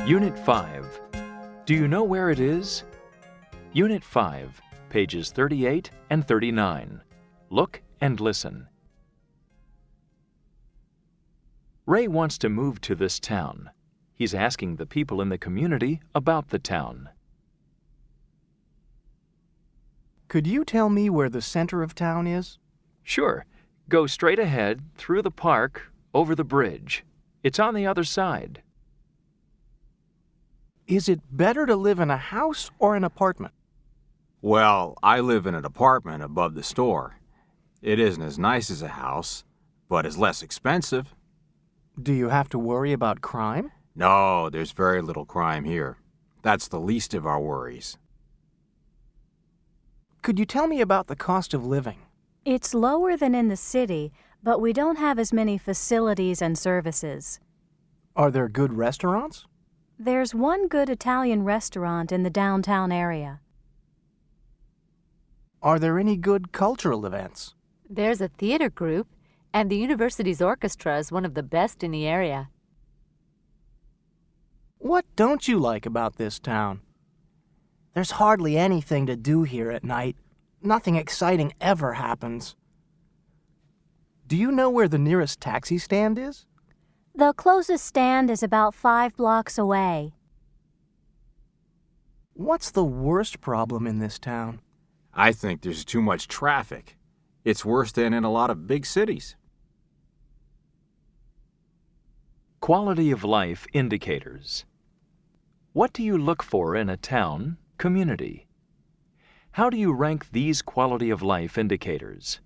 Unit 5. Do you know where it is? Unit 5, pages 38 and 39. Look and listen. Ray wants to move to this town. He's asking the people in the community about the town. Could you tell me where the center of town is? Sure. Go straight ahead, through the park, over the bridge. It's on the other side. Is it better to live in a house or an apartment? Well, I live in an apartment above the store. It isn't as nice as a house, but it's less expensive. Do you have to worry about crime? No, there's very little crime here. That's the least of our worries. Could you tell me about the cost of living? It's lower than in the city, but we don't have as many facilities and services. Are there good restaurants? There's one good Italian restaurant in the downtown area. Are there any good cultural events? There's a theater group, and the university's orchestra is one of the best in the area. What don't you like about this town? There's hardly anything to do here at night. Nothing exciting ever happens. Do you know where the nearest taxi stand is? The closest stand is about 5 blocks away. What's the worst problem in this town? I think there's too much traffic. It's worse than in a lot of big cities. Quality of life indicators. What do you look for in a town, community? How do you rank these quality of life indicators?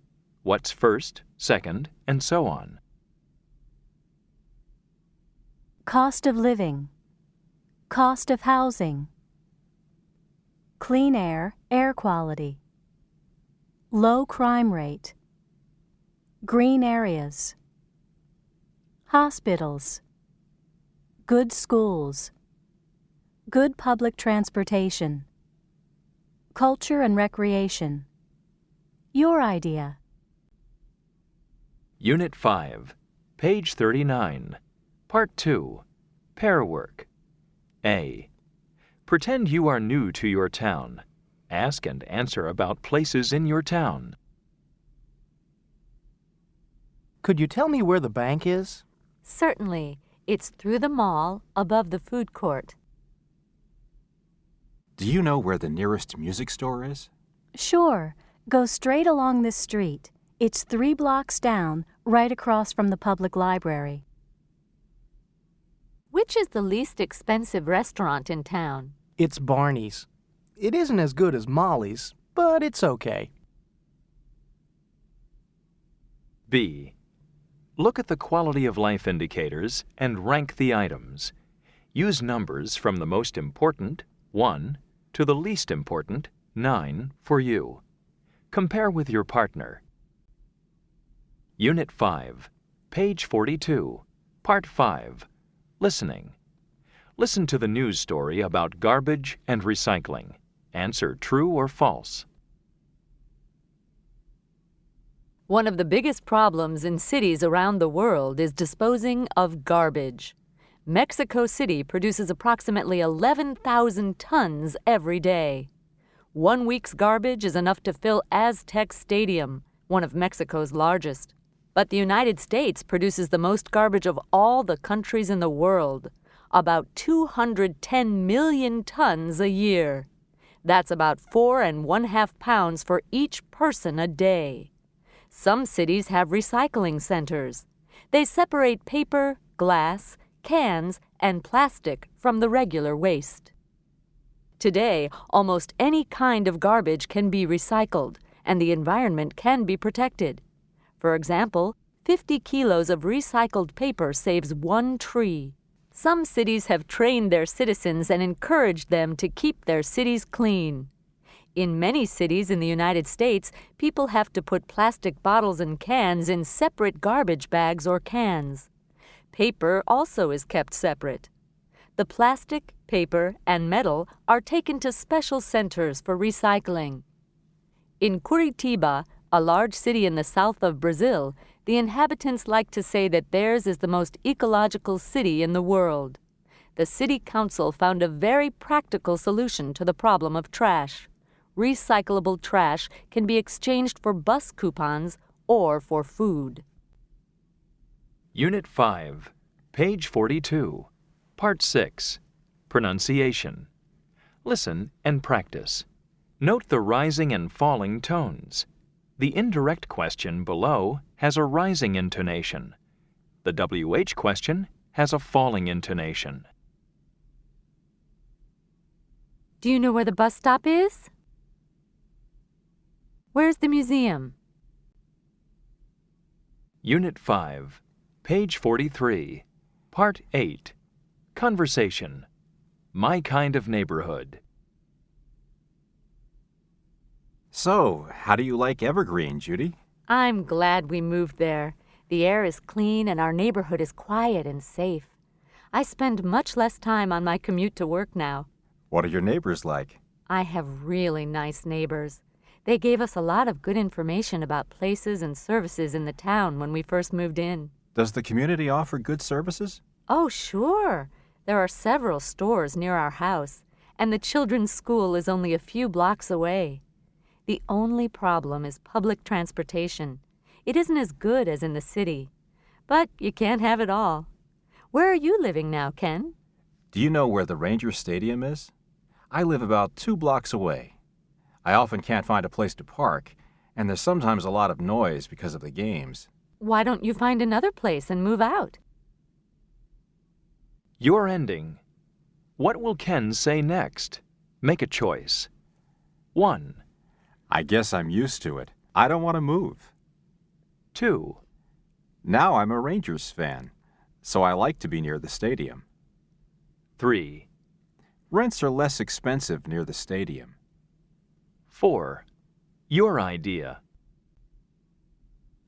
What's first, second, and so on? Cost of living. Cost of housing. Clean air, air quality. Low crime rate. Green areas. Hospitals. Good schools. Good public transportation. Culture and recreation. Your idea. Unit 5, page 39. Part 2. Pair work. A. Pretend you are new to your town. Ask and answer about places in your town. Could you tell me where the bank is? Certainly. It's through the mall, above the food court. Do you know where the nearest music store is? Sure. Go straight along this street. It's 3 blocks down, right across from the public library. Which is the least expensive restaurant in town? It's Barney's. It isn't as good as Molly's, but it's okay. B. Look at the quality of life indicators and rank the items. Use numbers from the most important, 1, to the least important, 9, for you. Compare with your partner. Unit 5, page 42, Part 5. Listening. Listen to the news story about garbage and recycling. Answer true or false. One of the biggest problems in cities around the world is disposing of garbage. Mexico City produces approximately 11,000 tons every day. 1 week's garbage is enough to fill Aztec Stadium, one of Mexico's largest. But the United States produces the most garbage of all the countries in the world, about 210 million tons a year. That's about 4½ pounds for each person a day. Some cities have recycling centers. They separate paper, glass, cans, and plastic from the regular waste. Today, almost any kind of garbage can be recycled, and the environment can be protected. For example, 50 kilos of recycled paper saves 1 tree. Some cities have trained their citizens and encouraged them to keep their cities clean. In many cities in the United States, people have to put plastic bottles and cans in separate garbage bags or cans. Paper also is kept separate. The plastic, paper, and metal are taken to special centers for recycling. In Curitiba, a large city in the south of Brazil, the inhabitants like to say that theirs is the most ecological city in the world. the City Council found a very practical solution to the problem of trash. Recyclable trash can be exchanged for bus coupons or for food. Unit 5, page 42, Part 6, Pronunciation. Listen and practice. Note the rising and falling tones. The indirect question below has a rising intonation. The WH question has a falling intonation. Do you know where the bus stop is? Where's the museum? Unit 5, page 43, Part 8, Conversation. My kind of neighborhood. So, how do you like Evergreen, Judy? I'm glad we moved there. The air is clean and our neighborhood is quiet and safe. I spend much less time on my commute to work now. What are your neighbors like? I have really nice neighbors. They gave us a lot of good information about places and services in the town when we first moved in. Does the community offer good services? Oh, sure. There are several stores near our house, and the children's school is only a few blocks away. The only problem is public transportation. It isn't as good as in the city, but you can't have it all. Where are you living now, Ken? Do you know where the Rangers Stadium is? I live about 2 blocks away. I often can't find a place to park, and there's sometimes a lot of noise because of the games. Why don't you find another place and move out? Your ending. What will Ken say next? Make a choice. 1, I guess I'm used to it. I don't want to move. 2, Now I'm a Rangers fan, so I like to be near the stadium. 3, Rents are less expensive near the stadium. 4. Your idea.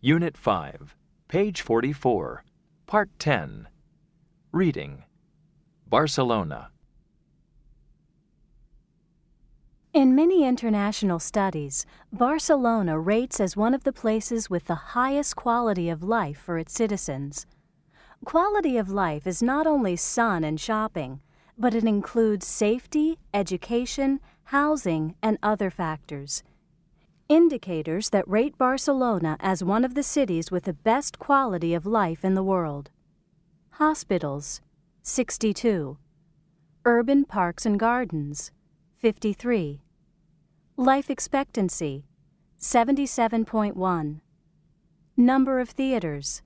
Unit 5, page 44, Part 10. Reading. Barcelona. In many international studies, Barcelona rates as one of the places with the highest quality of life for its citizens. Quality of life is not only sun and shopping, but it includes safety, education, housing, and other factors. Indicators that rate Barcelona as one of the cities with the best quality of life in the world. Hospitals, 62. Urban parks and gardens, 53. Life expectancy, 77.1. Number of theaters,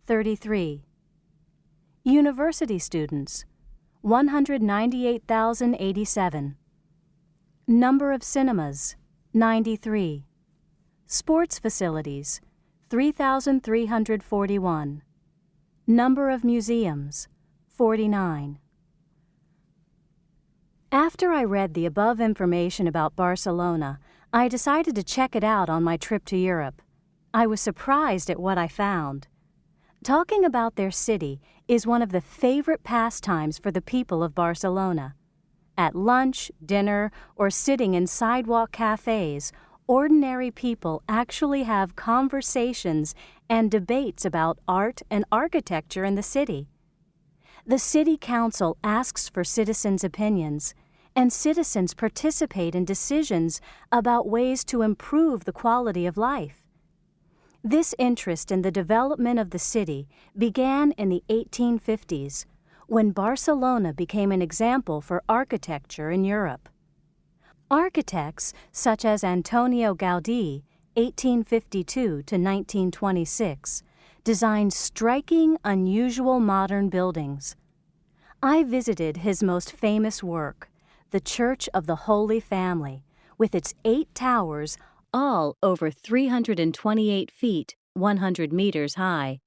33. University students, 198,087. Number of cinemas, 93. Sports facilities, 3,341. Number of museums, 49. After I read the above information about Barcelona, I decided to check it out on my trip to Europe. I was surprised at what I found. Talking about their city is one of the favorite pastimes for the people of Barcelona. At lunch, dinner, or sitting in sidewalk cafes, ordinary people actually have conversations and debates about art and architecture in the city. The City Council asks for citizens' opinions, and citizens participate in decisions about ways to improve the quality of life. This interest in the development of the city began in the 1850s, when Barcelona became an example for architecture in Europe. Architects such as Antonio Gaudí, 1852 to 1926, designed striking, unusual modern buildings. I visited his most famous work, the Church of the Holy Family, with its 8 towers, all over 328 feet, 100 meters high.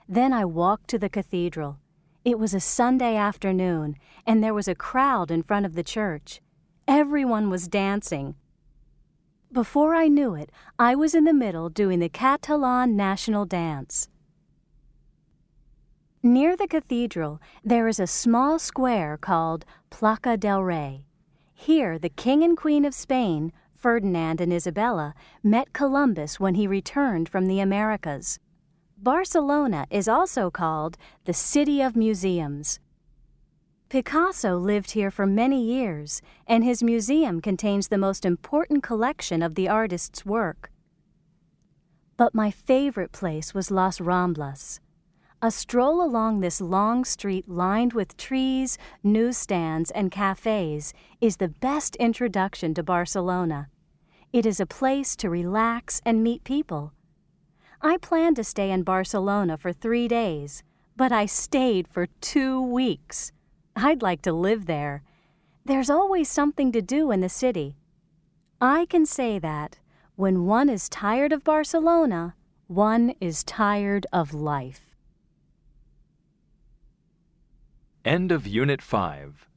Then I walked to the cathedral. It was a Sunday afternoon, and there was a crowd in front of the church. Everyone was dancing. Before I knew it, I was in the middle doing the Catalan national dance. Near the cathedral, there is a small square called Plaza del Rey. Here, the King and Queen of Spain, Ferdinand and Isabella, met Columbus when he returned from the Americas. Barcelona is also called the City of Museums. Picasso lived here for many years, and his museum contains the most important collection of the artist's work. But my favorite place was Las Ramblas. A stroll along this long street lined with trees, newsstands, and cafes is the best introduction to Barcelona. It is a place to relax and meet people. I planned to stay in Barcelona for 3 days, but I stayed for 2 weeks. I'd like to live there. There's always something to do in the city. I can say that when one is tired of Barcelona, one is tired of life. End of Unit 5.